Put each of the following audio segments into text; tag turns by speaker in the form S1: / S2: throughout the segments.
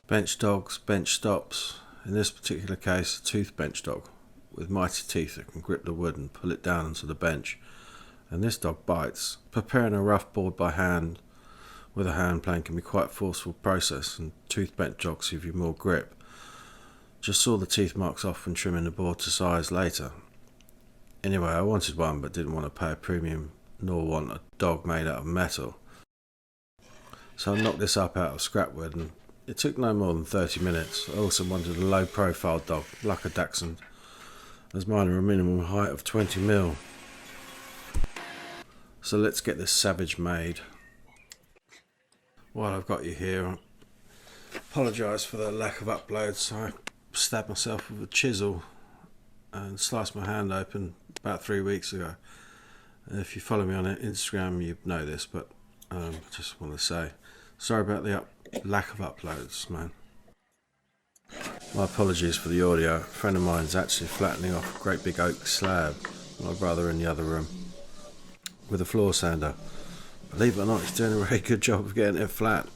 S1: Bench dogs, bench stops. In this particular case, a tooth bench dog with mighty teeth that can grip the wood and pull it down onto the bench. And this dog bites. Preparing a rough board by hand with a hand plane can be quite a forceful process, and tooth bench dogs give you more grip. Just saw the teeth marks off when trimming the board to size later. Anyway, I wanted one but didn't want to pay a premium nor want a dog made out of metal. So I knocked this up out of scrap wood, and it took no more than 30 minutes. I also wanted a low profile dog, like a dachshund, as mine are a minimum height of 20mm. So let's get this savage made. While I've got you here, I apologise for the lack of uploads. I stabbed myself with a chisel and sliced my hand open about 3 weeks ago. And if you follow me on Instagram, you know this, but I just want to say sorry about the lack of uploads, man. My apologies for the audio. A friend of mine's actually flattening off a great big oak slab, my brother in the other room, with a floor sander. Believe it or not, he's doing a very good job of getting it flat.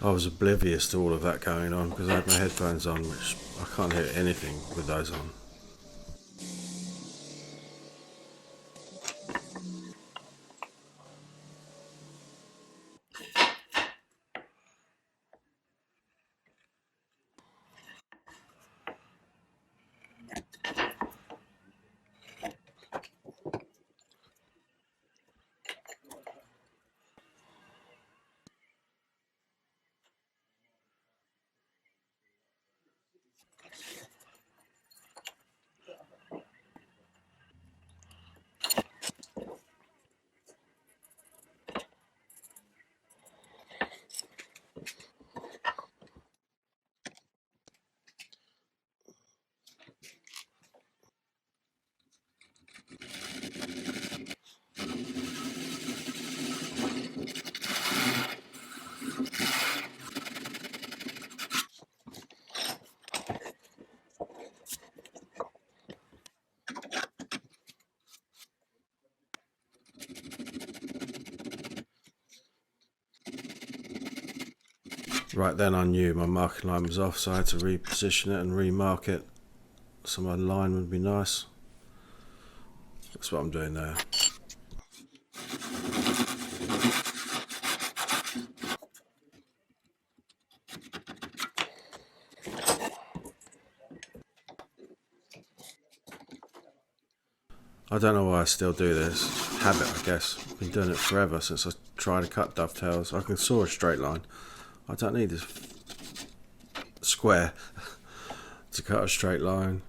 S1: I was oblivious to all of that going on because I had my headphones on, which I can't hear anything with those on. Right then I knew my marking line was off, so I had to reposition it and remark it so my line would be nice. That's what I'm doing there. I don't know why I still do this. Habit, I guess. I've been doing it forever since I tried to cut dovetails. I can saw a straight line. I don't need this square to cut a straight line.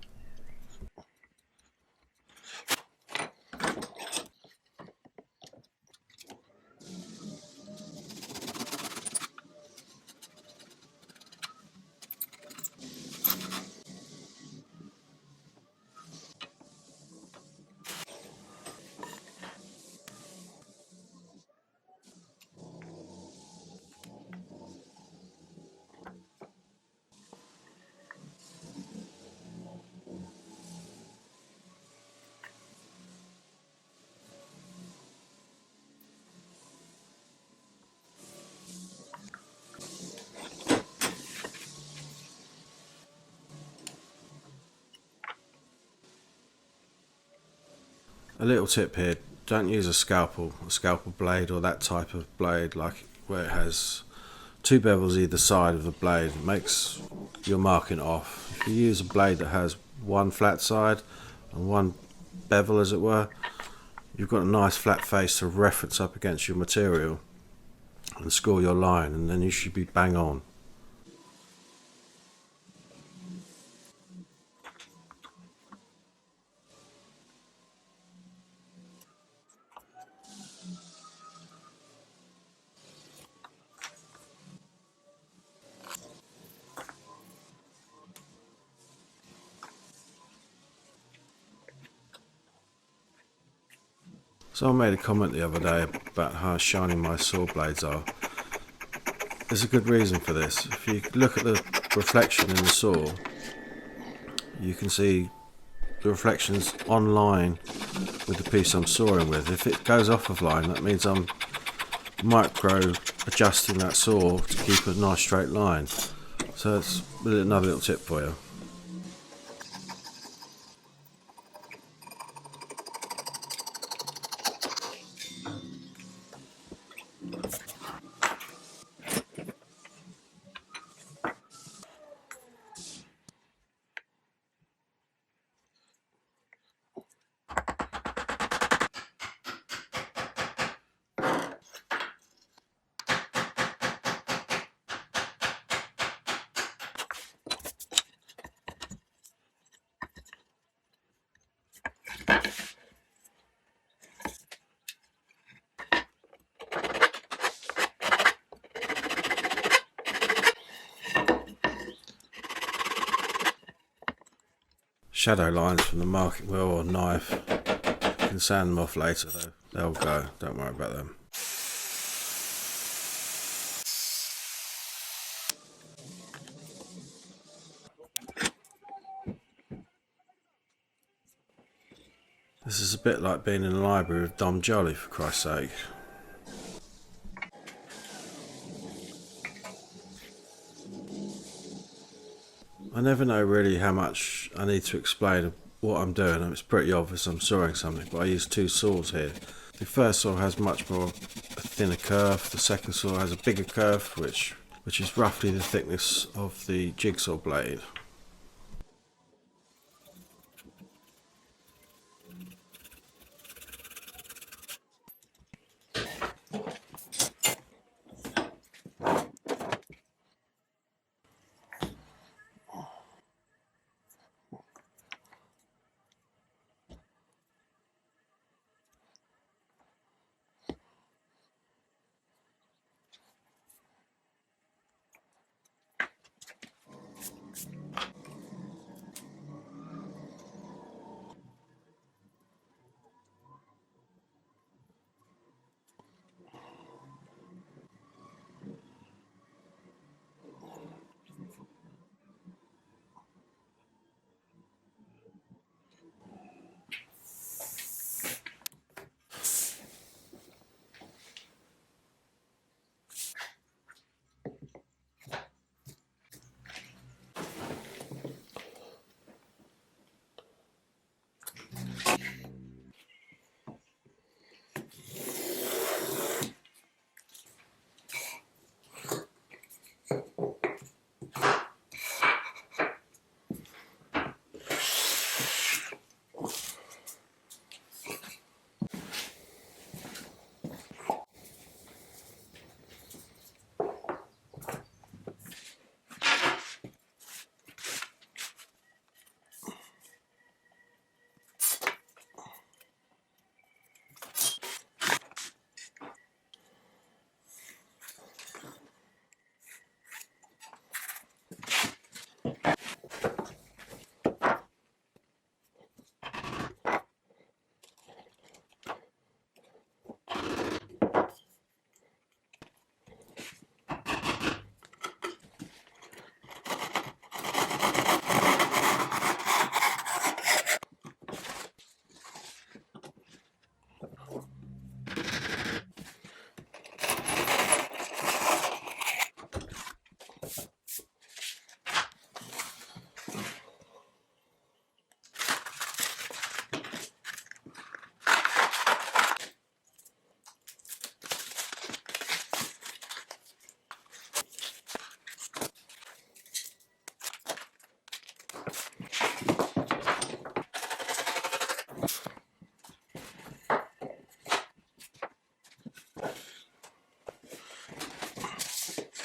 S1: A little tip here, don't use a scalpel blade or that type of blade, like where it has two bevels either side of the blade. It makes your marking off. If you use a blade that has one flat side and one bevel, as it were, you've got a nice flat face to reference up against your material and score your line, and then you should be bang on. Someone made a comment the other day about how shiny my saw blades are. There's a good reason for this. If you look at the reflection in the saw, you can see the reflections on line with the piece I'm sawing with. If it goes off of line, that means I'm micro adjusting that saw to keep a nice straight line. So it's another little tip for you. Shadow lines from the marking wheel or knife, you can sand them off later though. They'll go, don't worry about them. This is a bit like being in a library with Dom Jolly, for Christ's sake. I never know really how much I need to explain what I'm doing. It's pretty obvious I'm sawing something, but I use two saws here. The first saw has much more a thinner curve. The second saw has a bigger curve, which is roughly the thickness of the jigsaw blade.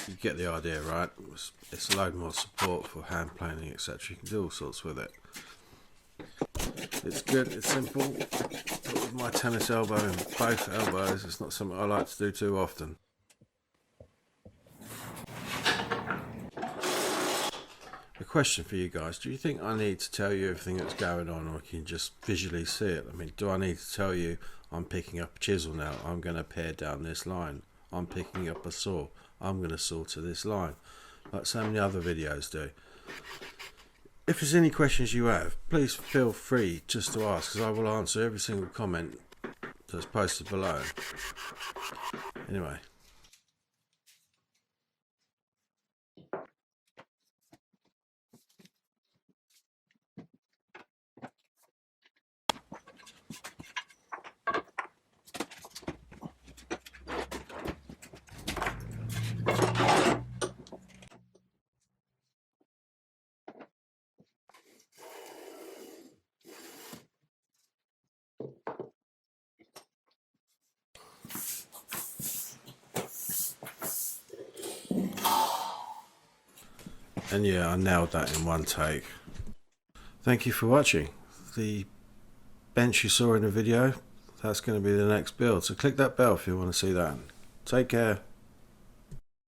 S1: You get the idea, right? It's a load more support for hand planing, etc. You can do all sorts with it. It's good, it's simple. But with my tennis elbow and both elbows, it's not something I like to do too often. A question for you guys: do you think I need to tell you everything that's going on, or can you just visually see it? I mean, do I need to tell you I'm picking up a chisel now, I'm going to pare down this line, I'm picking up a saw, I'm going to saw to this line, like so many other videos do? If there's any questions you have, please feel free just to ask, because I will answer every single comment that's posted below. Anyway. And yeah, I nailed that in one take. Thank you for watching. The bench you saw in the video, that's going to be the next build. So click that bell if you want to see that. Take care.